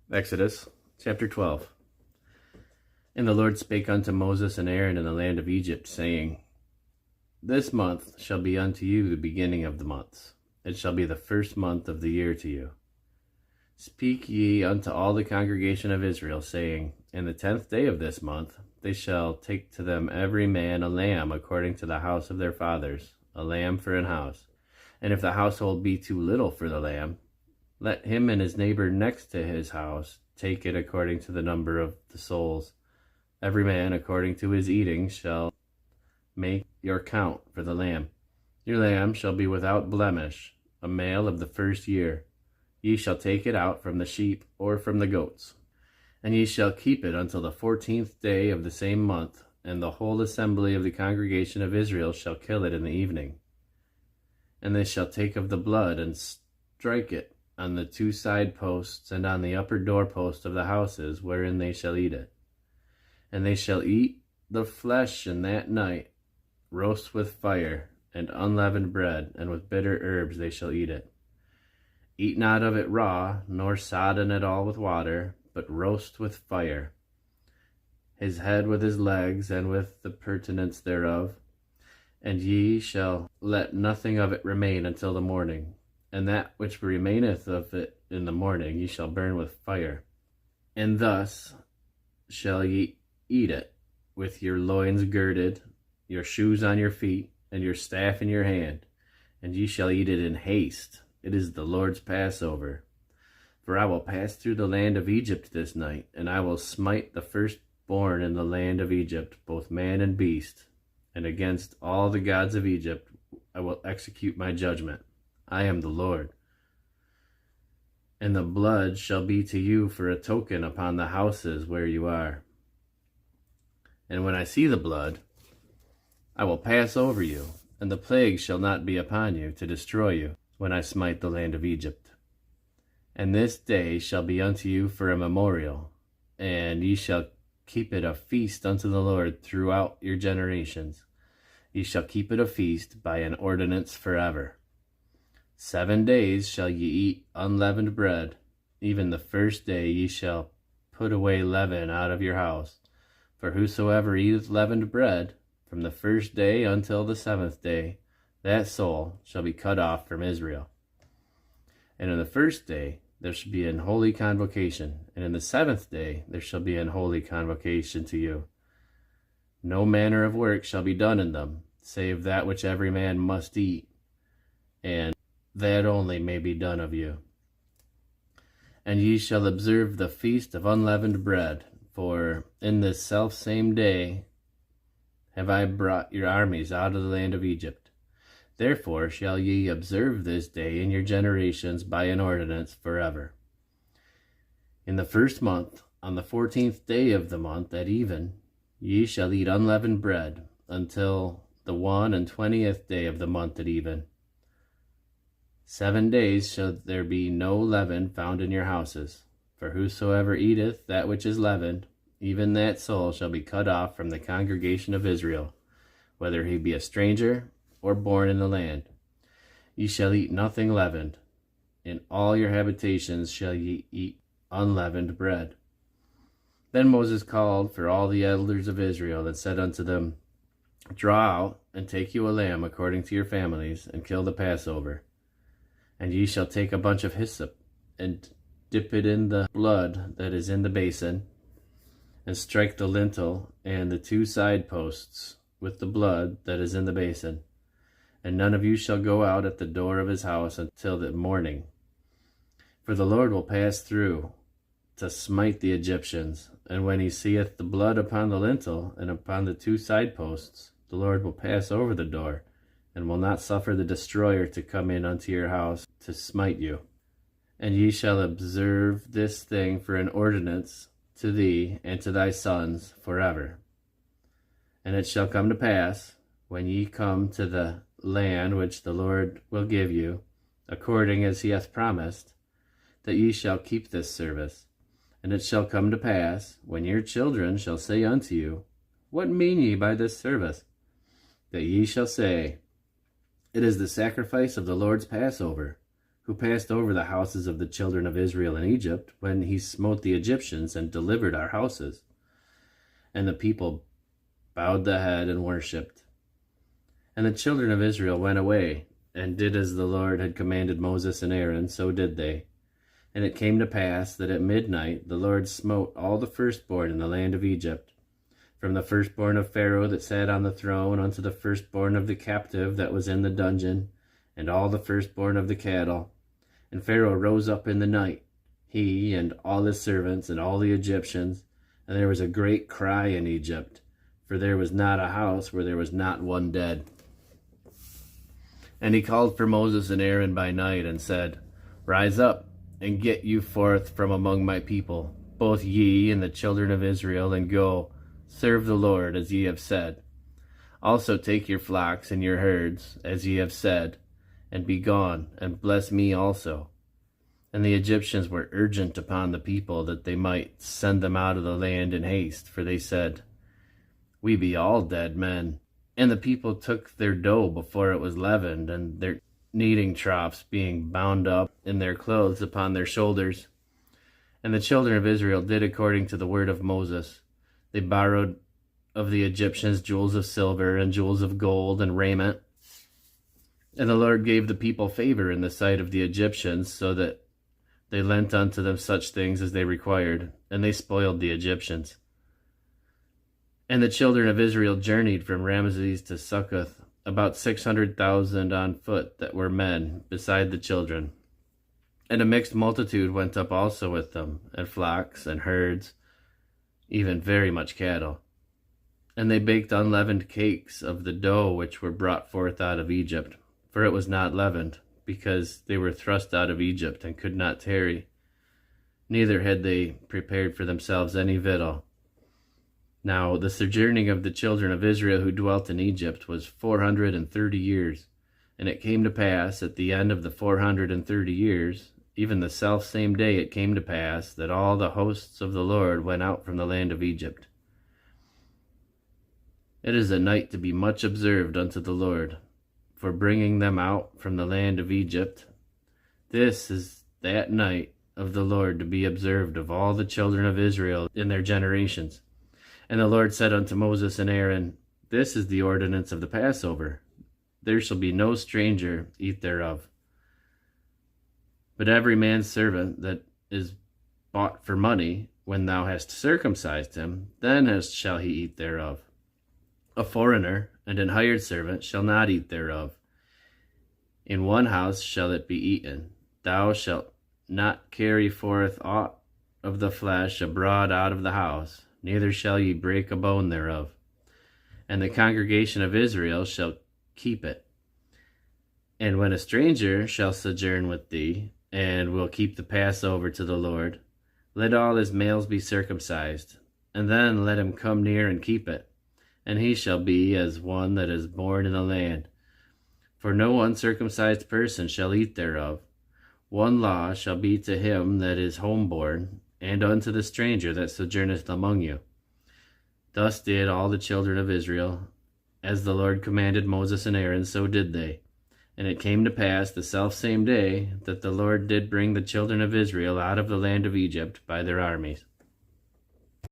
Exodus chapter 12. And the Lord spake unto Moses and Aaron in the land of Egypt, saying, This month shall be unto you the beginning of the months. It shall be the first month of the year to you. Speak ye unto all the congregation of Israel, saying, In the 10th day of this month they shall take to them every man a lamb according to the house of their fathers, a lamb for an house. And if the household be too little for the lamb, let him and his neighbor next to his house take it according to the number of the souls. Every man according to his eating shall make your count for the lamb. Your lamb shall be without blemish, a male of the first year. Ye shall take it out from the sheep or from the goats. And ye shall keep it until the 14th day of the same month, and the whole assembly of the congregation of Israel shall kill it in the evening. And they shall take of the blood and strike it on the two side posts and on the upper doorpost of the houses wherein they shall eat it. And they shall eat the flesh in that night, roast with fire, and unleavened bread, and with bitter herbs they shall eat it. Eat not of it raw, nor sodden at all with water, but roast with fire, his head with his legs, and with the purtenance thereof. And ye shall let nothing of it remain until the morning. And that which remaineth of it in the morning ye shall burn with fire. And thus shall ye eat it, with your loins girded, your shoes on your feet, and your staff in your hand. And ye shall eat it in haste. It is the Lord's Passover. For I will pass through the land of Egypt this night, and I will smite the firstborn in the land of Egypt, both man and beast. And against all the gods of Egypt I will execute my judgment. I am the Lord. And the blood shall be to you for a token upon the houses where you are. And when I see the blood, I will pass over you, and the plague shall not be upon you to destroy you when I smite the land of Egypt. And this day shall be unto you for a memorial, and ye shall keep it a feast unto the Lord throughout your generations. Ye shall keep it a feast by an ordinance forever. 7 days shall ye eat unleavened bread. Even the first day ye shall put away leaven out of your house. For whosoever eateth leavened bread, from the first day until the 7th day, that soul shall be cut off from Israel. And in the first day there shall be an holy convocation, and in the 7th day there shall be an holy convocation to you. No manner of work shall be done in them, save that which every man must eat, and that only may be done of you. And ye shall observe the feast of unleavened bread, for in this selfsame day have I brought your armies out of the land of Egypt. Therefore shall ye observe this day in your generations by an ordinance forever. In the first month, on the 14th day of the month at even, ye shall eat unleavened bread, until the 21st day of the month at even. 7 days shall there be no leaven found in your houses. For whosoever eateth that which is leavened, even that soul shall be cut off from the congregation of Israel, whether he be a stranger or born in the land. Ye shall eat nothing leavened. In all your habitations shall ye eat unleavened bread. Then Moses called for all the elders of Israel, and said unto them, Draw out, and take you a lamb according to your families, and kill the Passover. And ye shall take a bunch of hyssop, and dip it in the blood that is in the basin, and strike the lintel and the two side posts with the blood that is in the basin. And none of you shall go out at the door of his house until the morning. For the Lord will pass through to smite the Egyptians, and when he seeth the blood upon the lintel and upon the two side posts, the Lord will pass over the door, and will not suffer the destroyer to come in unto your house to smite you. And ye shall observe this thing for an ordinance to thee and to thy sons forever. And it shall come to pass, when ye come to the land which the Lord will give you, according as he hath promised, that ye shall keep this service. And it shall come to pass, when your children shall say unto you, What mean ye by this service? That ye shall say, It is the sacrifice of the Lord's Passover, who passed over the houses of the children of Israel in Egypt, when he smote the Egyptians and delivered our houses. And the people bowed the head and worshipped. And the children of Israel went away, and did as the Lord had commanded Moses and Aaron, so did they. And it came to pass that at midnight the Lord smote all the firstborn in the land of Egypt, from the firstborn of Pharaoh that sat on the throne unto the firstborn of the captive that was in the dungeon, and all the firstborn of the cattle. And Pharaoh rose up in the night, he and all his servants and all the Egyptians, and there was a great cry in Egypt, for there was not a house where there was not one dead. And he called for Moses and Aaron by night, and said, Rise up, and get you forth from among my people, both ye and the children of Israel, and go, serve the Lord as ye have said. Also take your flocks and your herds, as ye have said, and be gone, and bless me also. And the Egyptians were urgent upon the people, that they might send them out of the land in haste, for they said, We be all dead men. And the people took their dough before it was leavened, and their kneading troughs being bound up in their clothes upon their shoulders. And the children of Israel did according to the word of Moses. They borrowed of the Egyptians jewels of silver and jewels of gold and raiment. And the Lord gave the people favor in the sight of the Egyptians, so that they lent unto them such things as they required, and they spoiled the Egyptians. And the children of Israel journeyed from Ramses to Succoth, about 600,000 on foot that were men, beside the children. And a mixed multitude went up also with them, and flocks and herds, even very much cattle. And they baked unleavened cakes of the dough which were brought forth out of Egypt, for it was not leavened, because they were thrust out of Egypt, and could not tarry. Neither had they prepared for themselves any victual. Now the sojourning of the children of Israel who dwelt in Egypt was 430 years. And it came to pass at the end of the 430 years, even the selfsame day it came to pass, that all the hosts of the Lord went out from the land of Egypt. It is a night to be much observed unto the Lord, for bringing them out from the land of Egypt. This is that night of the Lord to be observed of all the children of Israel in their generations. And the Lord said unto Moses and Aaron, This is the ordinance of the Passover. There shall be no stranger eat thereof. But every man's servant that is bought for money, when thou hast circumcised him, then shall he eat thereof. A foreigner and an hired servant shall not eat thereof. In one house shall it be eaten. Thou shalt not carry forth aught of the flesh abroad out of the house, neither shall ye break a bone thereof. And the congregation of Israel shall keep it. And when a stranger shall sojourn with thee, and will keep the Passover to the Lord, let all his males be circumcised, and then let him come near and keep it. And he shall be as one that is born in the land. For no uncircumcised person shall eat thereof. One law shall be to him that is homeborn, and unto the stranger that sojourneth among you. Thus did all the children of Israel, as the Lord commanded Moses and Aaron, so did they. And it came to pass the selfsame day that the Lord did bring the children of Israel out of the land of Egypt by their armies.